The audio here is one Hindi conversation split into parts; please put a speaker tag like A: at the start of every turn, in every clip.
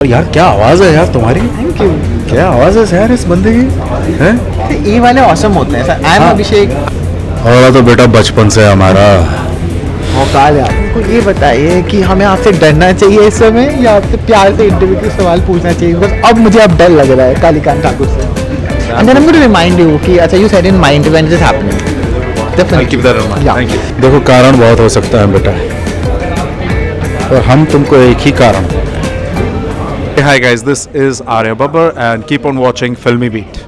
A: और यार क्या आवाज़ है यार तुम्हारी।
B: Thank you.
A: क्या आवाज़ है यार इस बंदे की हैं।
B: ये वाले औसम होते हैं सर। आई एम
A: हाँ।
B: अभिषेक।
A: और तो बेटा बचपन से हमारा
B: औकात है आपको। ये बताइए कि हमें आपसे डरना चाहिए इस समय या आपसे प्यार से इंटरव्यू के सवाल पूछना चाहिए, बिकॉज अब मुझे अब डर लग रहा है कालीकांत ठाकुर से। And then I am going to remind you कि अच्छा you said in mind when it is happening. Definitely.
A: देखो कारण बहुत हो सकता है बेटा, और हम तुमको एक ही कारण।
C: Hi guys, this is Arya Babbar and keep on watching Filmy Beat.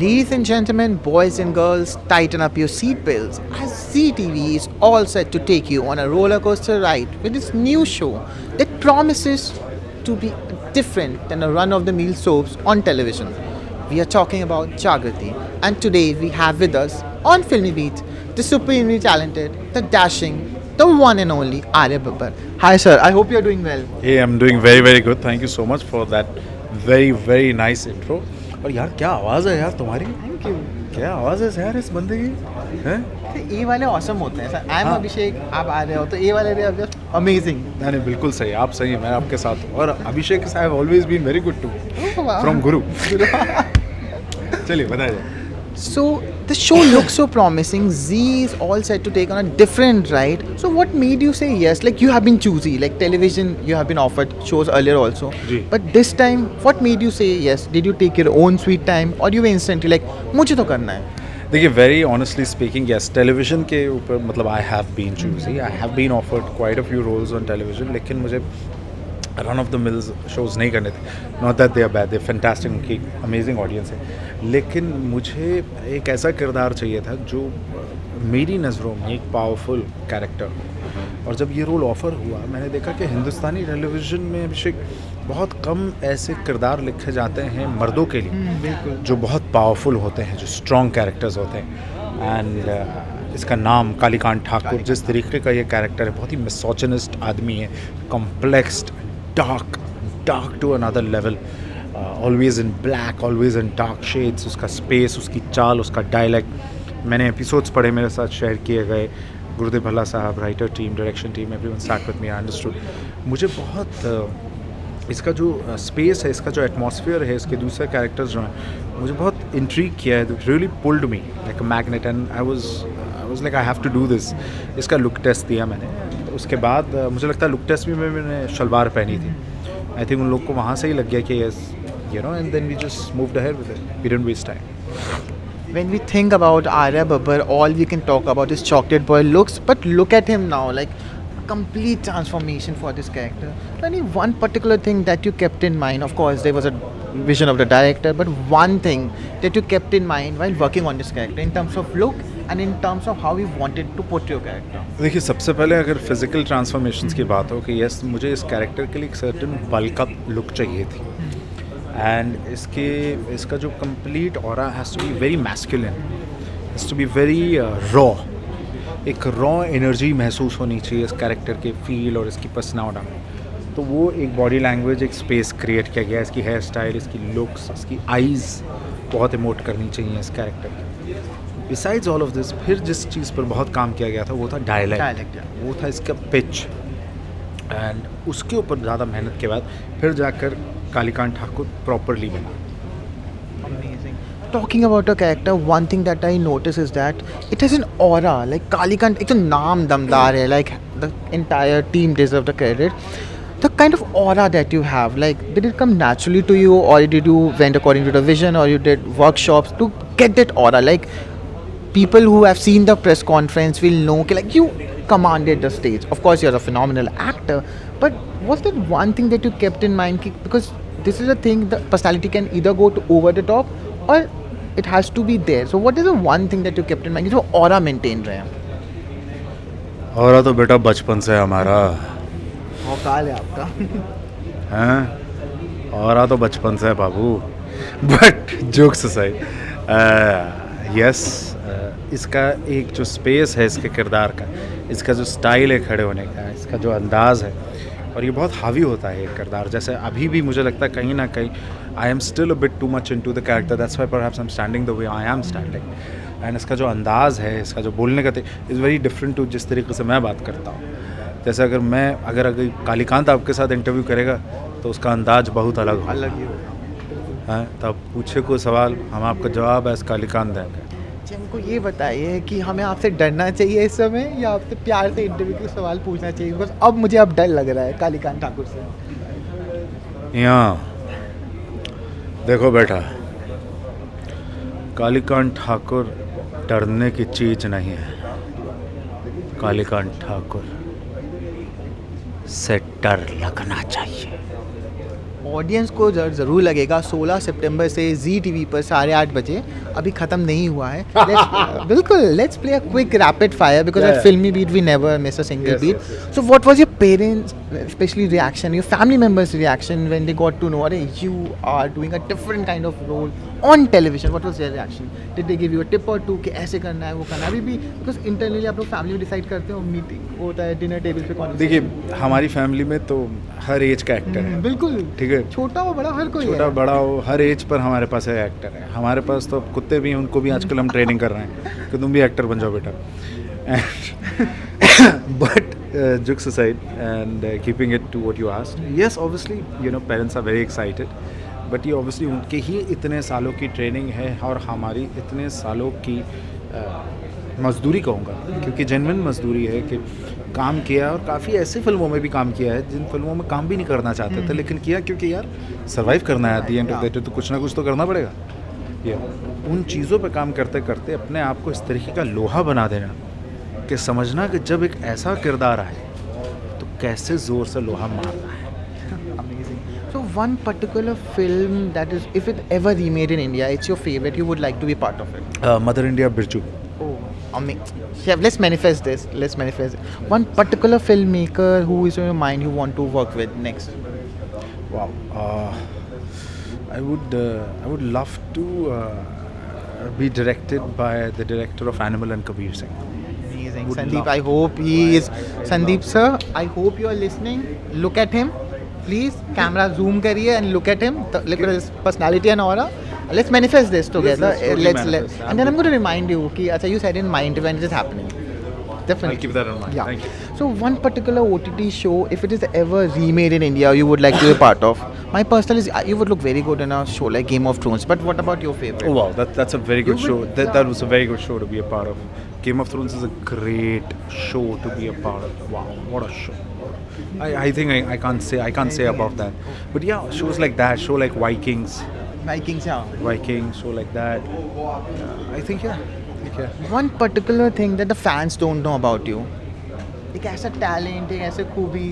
B: Ladies and gentlemen, boys and girls, tighten up your seatbelts as ZTV is all set to take you on a roller coaster ride with this new show that promises to be different than a run-of-the-mill soaps on television. We are talking about Jagrati, and today we have with us on Filmy Beat the supremely talented, the dashing, the one and only Arya Babbar. Hi sir, I hope you are doing well.
C: Hey, I'm doing very very good. Thank you so much for that very nice intro.
A: और यार क्या आवाज़ है यार तुम्हारी।
B: Thank you.
A: क्या आवाज़ है यार इस बंदे की हैं।
B: तो ये वाले औसम होते हैं सर। आई एम
A: हाँ।
B: अभिषेक, आप आ रहे हो तो ये वाले आप जस्ट अमेजिंग।
C: नहीं बिल्कुल सही, आप सही हैं, मैं आपके साथ हूँ। और अभिषेक साहब always been very good to from Guru. चलिए बताइए।
B: So the show looks so promising. Z is all set to take on a different ride. So what made you say yes? Like you have been choosy. Like television, you have been offered shows earlier also.
C: Ji.
B: But this time, what made you say yes? Did you take your own sweet time, or you were instantly like, मुझे तो करना है?
C: देखिए very honestly speaking yes, television के ऊपर मतलब I have been choosy, I have been offered quite a few roles on television, लेकिन मुझे run of the mills shows नहीं करने थे। Not that they are bad, they fantastic, उनकी अमेजिंग ऑडियंस है, लेकिन मुझे एक ऐसा किरदार चाहिए था जो मेरी नज़रों में एक पावरफुल कैरेक्टर हो। और जब ये रोल ऑफ़र हुआ मैंने देखा कि हिंदुस्तानी टेलीविज़न में अभिषेक बहुत कम ऐसे किरदार लिखे जाते हैं मर्दों के लिए
B: बिल्कुल।
C: जो बहुत पावरफुल होते हैं, जो स्ट्रॉन्ग कैरेक्टर्स होते हैं। एंड इसका नाम कालीकांत ठाकुर, जिस तरीके का ये कैरेक्टर है, बहुत ही मिसोजिनिस्ट आदमी है, complexed, dark to another level, always in black, always in dark shades, उसका स्पेस, उसकी चाल, उसका डायलैक्ट। मैंने एपिसोड्स पढ़े, मेरे साथ शेयर किए गए, गुरुदेव भल्ला साहब, writer team, direction team, everyone sat with me, I understood. मुझे बहुत इसका जो स्पेस है, इसका जो एटमॉस्फेयर है, इसके दूसरे कैरेक्टर्स जो हैं, मुझे बहुत इंट्रीग किया है, really pulled me like a magnet, and I was like I have to do this. इसका लुक टेस्ट दिया मैंने, तो उसके बाद मुझे लगता है लुक टेस्ट में मैंने शलवार पहनी थी। आई थिंक उन लोग को वहाँ से ही लग गया कि yes you know, and then we just moved ahead with it, we didn't waste time.
B: When we think about Arya Babbar, all we can talk about is chocolate boy looks. But look at him now, like a complete transformation for this character. Any one particular thing that you kept in mind? Of course, there was a vision of the director, but one thing that you kept in mind while working on this character in terms of look and in terms of how you wanted to put your character.
C: देखिए सबसे पहले अगर फिजिकल ट्रांसफॉर्मेशंस की बात हो कि यस मुझे इस कैरेक्टर के लिए एक सर्टेन बल्क अप लुक चाहिए थी, एंड इसका जो complete aura has to be very masculine, has to be very raw, एक रॉ एनर्जी महसूस होनी चाहिए इस कैरेक्टर के फील और इसकी पर्सनालिटी में। तो वो एक बॉडी लैंग्वेज, एक स्पेस क्रिएट किया गया, इसकी हेयर स्टाइल, इसकी लुक्स, इसकी आइज़ बहुत इमोट करनी चाहिए इस कैरेक्टर की। बिसाइड्स ऑल ऑफ दिस, फिर जिस चीज़ पर बहुत काम किया गया था वो था डायलैक्ट, वो था इसका पिच, एंड उसके ऊपर ज़्यादा मेहनत के बाद फिर जाकर कालीकांत ठाकुर प्रॉपरली बना।
B: Amazing. Talking about a character, one thing that I notice is that it has an aura. Like Kalikant, एक तो नाम दमदार है. Like the entire team deserve the credit. The kind of aura that you have, like did it come naturally to you, or did you went according to the vision, or you did workshops to get that aura? Like people who have seen the press conference will know कि like you commanded the stage. Of course, you're a phenomenal actor, but was there one thing that you kept in mind? Because this is a thing, the personality can either go to over the top or it has to be there. So what is the one thing that you kept in mind? जो aura maintain रहे हैं.
A: और तो बेटा बचपन से हमारा
B: औकात है आपका.
A: हैं, और तो बचपन से है बाबू। बट जोक्स असाइड, यस, इसका एक जो स्पेस है इसके किरदार का, इसका जो स्टाइल है खड़े होने का, इसका जो अंदाज़ है, और ये बहुत हावी होता है ये किरदार। जैसे अभी भी मुझे लगता है कहीं ना कहीं I am still a bit too much into the character, that's why perhaps I am standing the way I am standing. And इसका जो अंदाज़ है, इसका जो बोलने का इज़ वेरी डिफरेंट टू जिस तरीके से मैं बात करता हूँ। जैसे अगर कालीकांत आपके साथ इंटरव्यू करेगा तो उसका अंदाज बहुत अलग होगा।
B: अलग ही होगा।
A: हैं, तब पूछे कोई सवाल, हम आपका जवाब ऐसे कालिकांत देंगे।
B: जी, हमको ये बताइए कि हमें आपसे डरना चाहिए इस समय या आपसे प्यार से इंटरव्यू के सवाल पूछना चाहिए? बिकॉज अब मुझे अब डर लग रहा है कालिकांत ठाकुर से।
A: यहाँ देखो बेटा, कालिकांत ठाकुर डरने की चीज़ नहीं है। कालिकांत ठाकुर से डर लगना चाहिए।
B: ऑडियंस को ज़रूर लगेगा 16 सितंबर से जी टीवी पर 8:30 बजे, अभी ख़त्म नहीं हुआ है। बिल्कुल, let's play a quick rapid fire because at Filmibeat we never miss a single beat. So what was your parents specially reaction, your family members reaction when they got to know अरे you are doing a different kind of role on television? What was their reaction? Did they give you a tip or two कि ऐसे करना है, वो करना है? अभी भी बिकॉज इंटरनली आप लोग फैमिली में डिसाइड करते हो, मीटिंग होता है डिनर टेबल पे कौन?
A: देखिए, हमारी फैमिली में तो हर एज का एक्टर है।
B: बिल्कुल,
A: ठीक है,
B: छोटा हो बड़ा हर कोई
A: छोटा
B: है।
A: बड़ा हो, हर एज पर हमारे पास है एक्टर है। हमारे पास तो अब कुत्ते भी हैं, उनको भी आजकल हम ट्रेनिंग कर रहे हैं कि तुम भी एक्टर बन जाओ बेटा। But jokes aside and keeping it to what you asked, yes, obviously, you know, parents are very excited, but ये obviously उनके ही इतने सालों की ट्रेनिंग है और हमारी इतने सालों की मजदूरी कहूँगा, क्योंकि जेन्युइन मजदूरी है कि काम किया, और काफ़ी ऐसी फिल्मों में भी काम किया है जिन फिल्मों में काम भी नहीं करना चाहते थे, लेकिन किया क्योंकि यार सर्वाइव करना है। At the end of the day तो कुछ ना कुछ तो करना पड़ेगा। ये उन चीज़ों पे काम करते करते अपने आप को इस तरीके का लोहा बना देना कि समझना कि जब एक ऐसा किरदार आए तो कैसे ज़ोर से लोहा मारना है।
B: Amazing. So one particular film that is, if it ever remade in India, it's your favorite, you would like to be part of it?
A: Mother India Birju.
B: Oh, amazing. Yeah, let's manifest this. Let's manifest it. One particular filmmaker who is in your mind you want to work with next?
A: Wow. I would love to be directed by the director of Animal and Kabir Singh.
B: Amazing.
A: Would
B: Sandeep,
A: love
B: I hope he is. Sandeep sir, I hope you are listening. Look at him. Please, camera zoom kariye and look at him. Look at his personality and aura. Let's manifest this together.
A: let's totally manifest.
B: And then I'm going to remind you कि अच्छा, you said in mind when it is happening. Definitely.
A: I'll keep that in mind.
B: Yeah.
A: Thank you.
B: So one particular OTT show, if it is ever remade in India, you would like to be a part of. My personal is you would look very good in a show like Game of Thrones. But what about your favorite?
A: Oh wow, that's a very good
B: You
A: show.
B: would-
A: That was a very good show to be a part of. Game of Thrones is a great show to be a part of. Wow, what a show! I think I can't say above that. But yeah, shows like that, show like Vikings,
B: Vikings, yeah.
A: show like that. I think yeah.
B: One particular thing that the fans don't know about you. एक ऐसा talent, एक ऐसे खूबी,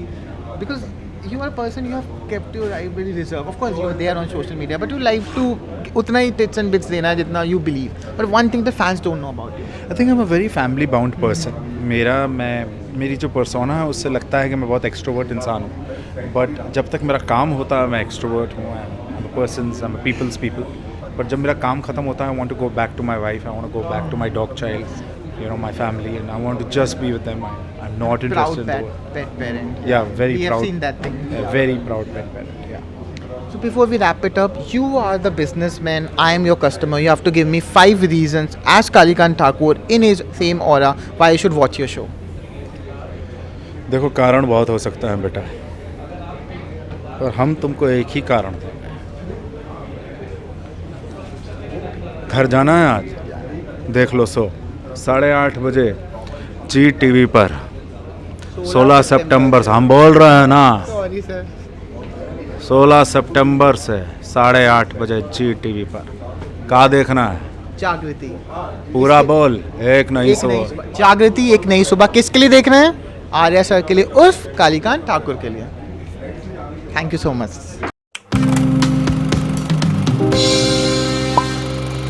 B: because you are a person, you have kept your life very reserved. Of course, you are there on social media, but you like to उतना ही tits and bits देना जितना you believe. But one thing the fans don't know about you.
A: I think I'm a very family bound person. मेरी जो persona है उससे लगता है कि मैं बहुत extrovert इंसान हूँ, but जब तक मेरा काम होता है मैं extrovert हूँ, I'm a person's, I'm a people's people. But जब मेरा काम ख़त्म होता है I want to go back to my wife, I want to go back to my dog child, you know, my family, and I want to just be with them. I'm not interested
B: Proud
A: in the
B: pet parent.
A: yeah, very
B: We
A: proud.
B: have seen that thing.
A: Yeah, very proud pet parent. Yeah.
B: So before we wrap it up, you are the businessman, I am your customer. You have to give me 5 reasons as Kalikant Thakur in his same aura why I should watch your show.
A: देखो, कारण बहुत हो सकता है बेटा, पर हम तुमको एक ही कारण देंगे। घर जाना है आज, देख लो 8:30 बजे जी टीवी पर 16 सितंबर से, हम बोल रहे हैं ना,
B: Sorry sir.
A: 16 सितंबर से 8:30 बजे जी टीवी पर। क्या देखना है?
B: जागृति।
A: पूरा बोल, एक नहीं सौ।
B: जागृति एक नई सुबह किसके लिए देखना है? आर्या सर के लिए उर्फ कालिकांत ठाकुर के लिए। Thank you so much.